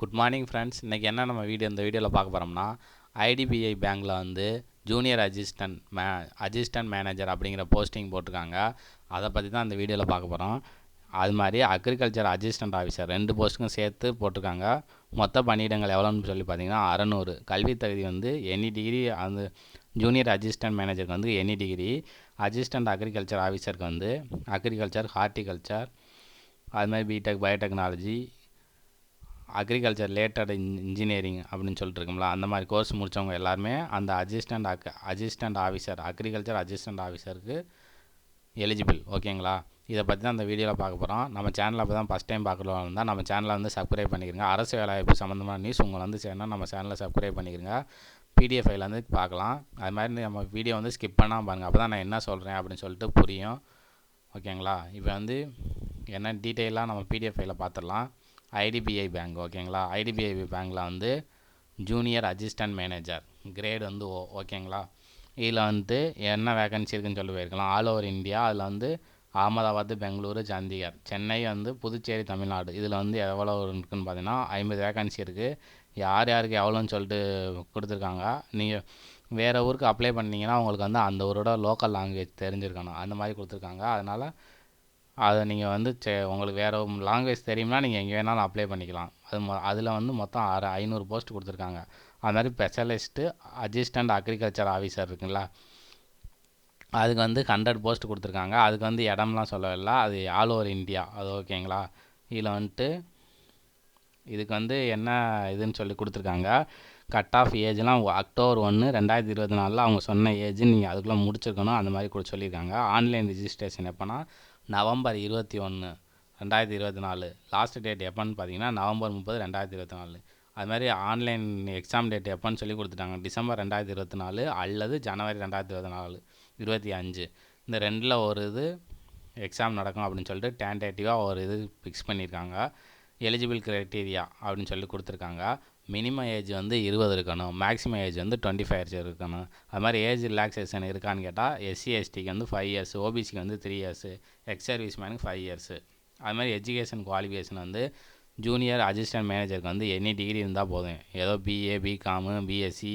Good morning friends. இன்றைக்கி என்ன நம்ம இந்த வீடியோவில் பார்க்க போகிறோம்னா, ஐடிபிஐ பேங்க்கில் வந்து ஜூனியர் அசிஸ்டன்ட் மேனேஜர் அப்படிங்கிற போஸ்டிங் போட்டிருக்காங்க. அதை பற்றி தான் இந்த வீடியோவில் பார்க்க போகிறோம். அது மாதிரி அக்ரிகல்ச்சர் அசிஸ்டன்ட் ஆஃபீஸர் 2 போஸ்ட்டுக்கும் சேர்த்து போட்டிருக்காங்க. மொத்த பணியிடங்கள் எவ்வளோன்னு சொல்லி பார்த்தீங்கன்னா 600. கல்வி தகுதி வந்து எனி டிகிரி. அந்த ஜூனியர் அசிஸ்டன்ட் மேனேஜருக்கு வந்து எனி டிகிரி. அசிஸ்டன்ட் அக்ரிகல்ச்சர் ஆஃபீஸருக்கு வந்து அக்ரிகல்ச்சர், ஹார்டிகல்ச்சர், அது மாதிரி BTech, biotechnology, agriculture related engineering அப்படின்னு சொல்லிட்டு இருக்கோம்ல, அந்த மாதிரி கோர்ஸ் முடித்தவங்க எல்லாருமே அந்த அசிஸ்டன்ட் ஆஃபீஸர், அக்ரிகல்ச்சர் அசிஸ்டன்ட் ஆஃபீஸருக்கு எலிஜிபிள். ஓகேங்களா? இதை பற்றி தான் அந்த வீடியோவில் பார்க்க போகிறோம். நம்ம சேனலில் அப்போ தான் ஃபஸ்ட் டைம் பார்க்கலாம் இருந்தால் நம்ம சேனலை வந்து சப்ஸ்கிரைப் பண்ணிக்கிறங்க. அரசு வேலைவாய்ப்பு சம்மந்தமான நியூஸ் உங்களை வந்து சேரணும், நம்ம சேனலை சப்ஸ்கிரைப் பண்ணிக்கிறங்க. பிடிஎஃப் ஃபைல் வந்து பார்க்கலாம். அது மாதிரி நம்ம வீடியோ வந்து ஸ்கிப் பண்ணாமல் பாருங்கள், அப்போ தான் நான் என்ன சொல்கிறேன் அப்படின்னு சொல்லிட்டு புரியும். ஓகேங்களா? இப்போ வந்து என்ன டீட்டெயிலாக நம்ம பிடிஎஃப் ஃபைலை பார்த்துடலாம். IDBI bank. ஓகேங்களா? ஐடிபிஐ பேங்க்கில் வந்து ஜூனியர் அசிஸ்டன்ட் மேனேஜர் கிரேட் வந்து ஓகேங்களா? இதில் வந்து என்ன வேகன்சி இருக்குதுன்னு சொல்லி போயிருக்கலாம். All over India. அதில் வந்து அகமதாபாத், பெங்களூரு, சண்டிகர், சென்னை வந்து புதுச்சேரி, தமிழ்நாடு. இதில் வந்து எவ்வளோ இருக்குதுன்னு பார்த்தீங்கன்னா 50 வேகன்சி இருக்குது. யார் யாருக்கு எவ்வளோன்னு சொல்லிட்டு கொடுத்துருக்காங்க. நீங்கள் வேறு ஊருக்கு அப்ளை பண்ணிங்கன்னா உங்களுக்கு வந்து அந்த ஊரோட லோக்கல் லாங்குவேஜ் தெரிஞ்சிருக்கணும், அந்த மாதிரி கொடுத்துருக்காங்க. அதனால் அதை நீங்கள் வந்து உங்களுக்கு வேறு லாங்குவேஜ் தெரியும்னா நீங்கள் எங்கே வேணாலும் அப்ளை பண்ணிக்கலாம். அதில் வந்து மொத்தம் 500 போஸ்ட் கொடுத்துருக்காங்க. அது மாதிரி ஸ்பெஷலிஸ்ட்டு அசிஸ்டன்ட் அக்ரிகல்ச்சர் ஆஃபீஸர் இருக்குங்களா, அதுக்கு வந்து 100 போஸ்ட் கொடுத்துருக்காங்க. அதுக்கு வந்து இடம்லாம் சொல்லவில்லை, அது ஆல் ஓவர் இந்தியா. அது ஓகேங்களா? இதில் வந்துட்டு இதுக்கு வந்து என்ன இதுன்னு சொல்லி கொடுத்துருக்காங்க. கட் ஆஃப் ஏஜ்லாம் அக்டோபர் 1, 2024 அவங்க சொன்ன ஏஜ் நீங்கள் அதுக்குள்ளே முடிச்சிருக்கணும், அந்த மாதிரி சொல்லியிருக்காங்க. ஆன்லைன் ரிஜிஸ்ட்ரேஷன் எப்போனா நவம்பர் 21, 2024. லாஸ்ட் டேட் எப்போன்னு பார்த்தீங்கன்னா நவம்பர் 30, 2024. அது மாதிரி ஆன்லைன் எக்ஸாம் டேட் எப்போன்னு சொல்லி கொடுத்துட்டாங்க. டிசம்பர் 2024 அல்லது ஜனவரி 2025. இந்த ரெண்டில் ஒரு இது எக்ஸாம் நடக்கும் அப்படின்னு சொல்லிட்டு டேன்டேட்டிவாக ஒரு இது ஃபிக்ஸ் பண்ணியிருக்காங்க. எலிஜிபிள் க்ரைட்டீரியா அப்படின்னு சொல்லி கொடுத்துருக்காங்க. மினிமம் ஏஜ் வந்து 20 இருக்கணும், மேக்ஸிமம் ஏஜ் வந்து 25 இயர்ஸ் இருக்கணும். அது மாதிரி ஏஜ் ரிலாக்ஸேஷன் இருக்கான்னு கேட்டால் எஸ்சி எஸ்டிக்கு வந்து 5 இயர்ஸ், ஓபிசிக்கு வந்து 3 இயர்ஸ், எக்ஸ் சர்வீஸ் மேனுக்கு 5 இயர்ஸ். அது மாதிரி எஜுகேஷன் குவாலிஃபிகேஷன் வந்து ஜூனியர் அசிஸ்டன்ட் மேனேஜருக்கு வந்து எனி டிகிரி இருந்தால் போதும். ஏதோ BA, BCom, BSc,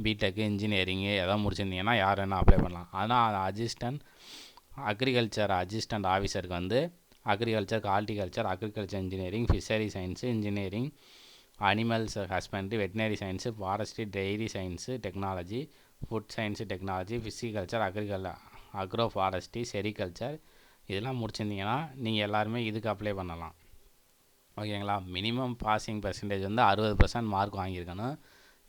BTech, engineering ஏதோ முடிச்சிருந்தீங்கன்னா யார் வேணால் அப்ளை பண்ணலாம். ஆனால் அக்ரிகல்ச்சர் அசிஸ்டன்ட் ஆஃபீஸருக்கு வந்து agriculture, horticulture, agriculture engineering, fishery science engineering, animals husbandry, veterinary science, forestry, dairy science technology, food science technology, pisciculture, agro forestry, sericulture இதெல்லாம் முடிச்சிருந்தீங்கன்னா நீங்கள் எல்லாருமே இதுக்கு அப்ளை பண்ணலாம். ஓகேங்களா? மினிமம் பாசிங் பர்சன்டேஜ் வந்து 60% மார்க் வாங்கியிருக்கணும்.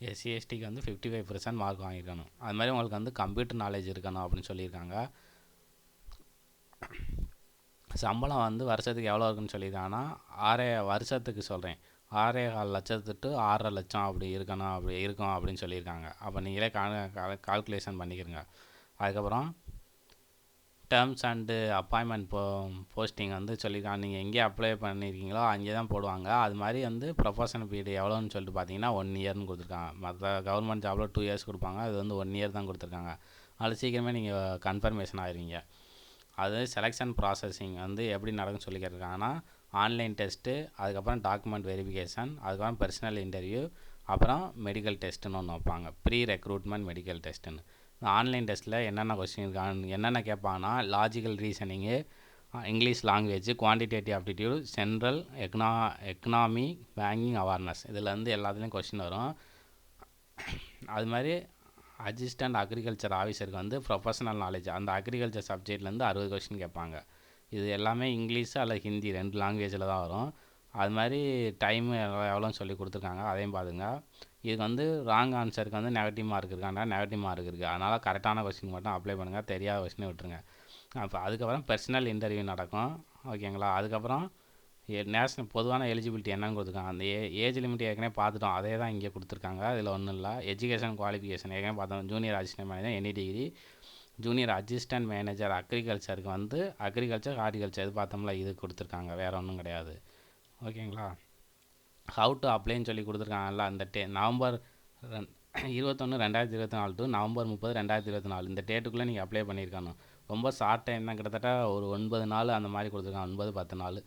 எஸ்சி எஸ்டிக்கு வந்து 55% மார்க் வாங்கியிருக்கணும். அது மாதிரி உங்களுக்கு வந்து கம்ப்யூட்டர் நாலேஜ் இருக்கணும் அப்படின்னு சொல்லியிருக்காங்க. சம்பளம் வந்து வருஷத்துக்கு எவ்வளோ இருக்குன்னு சொல்லியிருக்காங்கன்னா வருஷத்துக்கு சொல்கிறேன் 6.25 லட்சத்து to 6.5 லட்சம் அப்படி இருக்கும் அப்படின்னு சொல்லியிருக்காங்க. அப்போ நீங்களே கால்குலேஷன் பண்ணிக்கிறங்க. அதுக்கப்புறம் டேர்ம்ஸ் அண்டு அப்பாயின்மெண்ட் போஸ்டிங் வந்து சொல்லியிருக்காங்க. நீங்கள் எங்கே அப்ளை பண்ணியிருக்கீங்களோ அங்கே தான் போடுவாங்க. அது மாதிரி வந்து ப்ரொஃபஷனல் பீரியட் எவ்வளோன்னு சொல்லிட்டு பார்த்தீங்கன்னா 1 இயர்னு கொடுத்துருக்காங்க. மற்ற கவர்மெண்ட் ஜாபில் 2 இயர்ஸ் கொடுப்பாங்க, அது வந்து 1 இயர் தான் கொடுத்துருக்காங்க. அதில் சீக்கிரமே நீங்கள் கன்ஃபர்மேஷன் ஆகிருவீங்க. அது செலெக்ஷன் ப்ராசஸிங் வந்து எப்படி நடக்குன்னு சொல்லி கேட்டிருக்காங்கன்னா ஆன்லைன் டெஸ்ட்டு, அதுக்கப்புறம் டாக்குமெண்ட் வெரிஃபிகேஷன், அதுக்கப்புறம் பர்சனல் இன்டர்வியூ, அப்புறம் மெடிக்கல் டெஸ்ட்டுன்னு ஒன்று வைப்பாங்க, ப்ரீ ரெக்ரூட்மெண்ட் மெடிக்கல் டெஸ்ட்டுன்னு. இந்த ஆன்லைன் டெஸ்ட்டில் என்னென்ன கொஸ்டின் இருக்காங்க, என்னென்ன கேட்பாங்கன்னா logical reasoning, English language, quantitative aptitude, central economy, banking awareness, இதில் வந்து எல்லாத்துலேயும் கொஸ்டின் வரும். அது மாதிரி அசிஸ்டன்ட் அக்ரிகல்ச்சர் ஆஃபீஸருக்கு வந்து ப்ரொஃபஷனல் நாலேஜ், அந்த அக்ரிகல்ச்சர் சப்ஜெக்ட்லேருந்து 60 கொஸ்டின் கேட்பாங்க. இது எல்லாமே இங்கிலீஷ் அல்லது ஹிந்தி 2 லாங்குவேஜில் தான் வரும். அது மாதிரி டைம் எவ்வளோன்னு சொல்லி கொடுத்துருக்காங்க, அதையும் பாருங்க. இதுக்கு வந்து ராங் ஆன்சருக்கு வந்து நெகட்டிவ் மார்க் இருக்காண்டா நெகட்டிவ் மார்க் இருக்குது. அதனால் கரெக்டான கொஸ்டின் மட்டும் அப்ளை பண்ணுங்கள், தெரியாத கொஸ்டினை விட்டுருங்க. அப்போ அதுக்கப்புறம் பர்சனல் இன்டர்வியூ நடக்கும். ஓகேங்களா? அதுக்கப்புறம் நேஷ்னல் பொதுவான எலிஜிபிலிட்டி என்னன்னு கொடுத்துருக்காங்க. அந்த ஏஜ் லிமிட் ஏற்கனவே பார்த்துட்டோம், அதே தான் இங்கே கொடுத்துருக்காங்க. இதில் ஒன்றும் இல்லை. எஜுகேஷன் குவாலிஃபிகேஷன் ஏற்கனவே பார்த்தோம். Junior assistant manager any degree. Junior assistant manager அக்ரிகல்ச்சருக்கு வந்து அக்ரிகல்ச்சர், ஹார்டிகல்ச்சர் இது பார்த்தோம்ல, இது கொடுத்துருக்காங்க, வேறு ஒன்றும் கிடையாது. ஓகேங்களா? ஹவு டு அப்ளைன்னு சொல்லி கொடுத்துருக்காங்கல்ல, அந்த நவம்பர் 21, 2024 to நவம்பர் 30, 2024 இந்த டேட்டுக்குள்ளே நீங்கள் அப்ளை பண்ணியிருக்கணும். ரொம்ப ஷார்ட் டைம் தான், கிட்டத்தட்ட ஒரு 9 நாள் அந்த மாதிரி கொடுத்துருக்காங்க, 9-10 நாள்.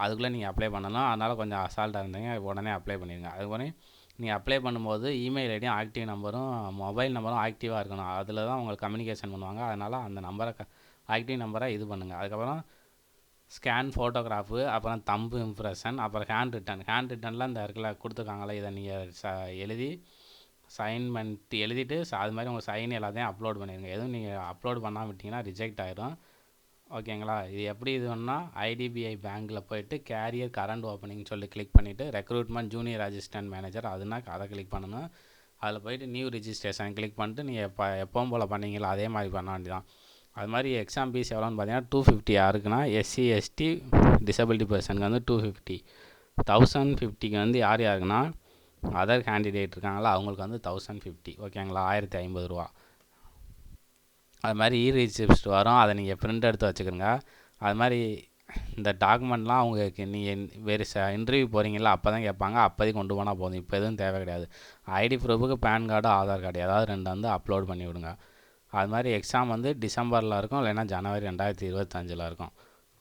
அதுக்குள்ளே நீங்கள் அப்ளை பண்ணணும். அதனால் கொஞ்சம் அசால்ட்டாக இருந்தீங்க, உடனே அப்ளை பண்ணிடுங்க. அதுக்கப்புறம் நீங்கள் அப்ளை பண்ணும்போது இமெயில் ஐடியும் ஆக்டிவ் நம்பரும் மொபைல் நம்பரும் ஆக்டிவாக இருக்கணும். அதில் தான் உங்களுக்கு கம்யூனிகேஷன் பண்ணுவாங்க. அதனால் அந்த நம்பரை ஆக்டிவ் நம்பரை இது பண்ணுங்கள். அதுக்கப்புறம் ஸ்கேன் ஃபோட்டோகிராஃபு, அப்புறம் தம்பு இம்ப்ரெஷன், அப்புறம் ஹேண்ட் ரிட்டனில் இந்த இடத்துல கொடுத்துருக்காங்களே, இதை நீங்கள் எழுதி சைன் பண்ணிட்டு எழுதிட்டு அது மாதிரி உங்கள் சைன் எல்லாத்தையும் அப்லோட் பண்ணிடுங்க. எதுவும் நீங்கள் அப்லோட் பண்ணாமல் விட்டிங்கன்னா ரிஜெக்ட் ஆகிடும். ஓகேங்களா? இது எப்படி இதுன்னா ஐடிபிஐ பேங்க்கில் போய்ட்டு கேரியர் கரண்ட் ஓப்பனிங் சொல்லி கிளிக் பண்ணிவிட்டு ரெக்ரூட்மெண்ட் ஜூனியர் அசிஸ்டன்ட் மேனேஜர் அதுனா அதை கிளிக் பண்ணணும். அதில் போய்ட்டு நியூ ரிஜிஸ்ட்ரேஷன் கிளிக் பண்ணிட்டு நீங்கள் எப்பவும் போல் பண்ணீங்களா அதே மாதிரி பண்ண வேண்டியதான். அது மாதிரி எக்ஸாம் ஃபீஸ் எவ்வளோன்னு பார்த்தீங்கன்னா 250 யாருக்குன்னா SC ST டிசபிலிட்டி பர்சனுக்கு வந்து 250, 1050க்கு வந்து யாருக்குன்னா அதர் கேண்டிடேட் இருக்காங்களா அவங்களுக்கு வந்து 1050. ஓகேங்களா? 1050 ரூபா. அது மாதிரி ரிசிப்ட் வரும், அதை நீங்கள் பிரிண்ட் எடுத்து வச்சுக்கிறோங்க. அது மாதிரி இந்த டாக்குமெண்ட்லாம் அவங்களுக்கு நீங்கள் வேறு இன்டர்வியூ போகிறீங்களா அப்போ தான் கேட்பாங்க, அப்போதைக்கு கொண்டு போனால் போதும். இப்போ எதுவும் தேவை கிடையாது. ஐடி ப்ரூஃபுக்கு பேன் கார்டு ஆதார் கார்டு ஏதாவது 2 வந்து அப்லோட் பண்ணி விடுங்க. அது மாதிரி எக்ஸாம் வந்து டிசம்பரில் இருக்கும், இல்லைன்னா ஜனவரி 2025 இருக்கும்.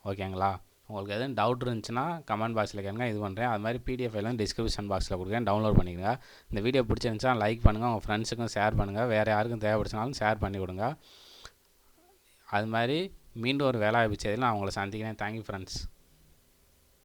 ஓகேங்களா? உங்களுக்கு எதுவும் டவுட் இருந்துச்சுன்னா கமெண்ட் பாக்ஸில் கேளுங்க, இது பண்ணுறேன். அது மாதிரி PDF எல்லாம் டிஸ்கிரிப்ஷன் பாக்ஸில் கொடுக்குறேன், டவுன்லோட் பண்ணிக்கோங்க. இந்த வீடியோ பிடிச்சிருந்துச்சா லைக் பண்ணுங்கள், உங்கள் ஃப்ரெண்ட்ஸுக்கும் ஷேர் பண்ணுங்கள், வேறு யாருக்கும் தேவைப்படுச்சினாலும் ஷேர் பண்ணி விடுங்க. அது மாதிரி மீண்டும் ஒரு வேலை வாய்ப்பு செய்தியில் நான் உங்களை சந்திக்கிறேன். Thank you friends.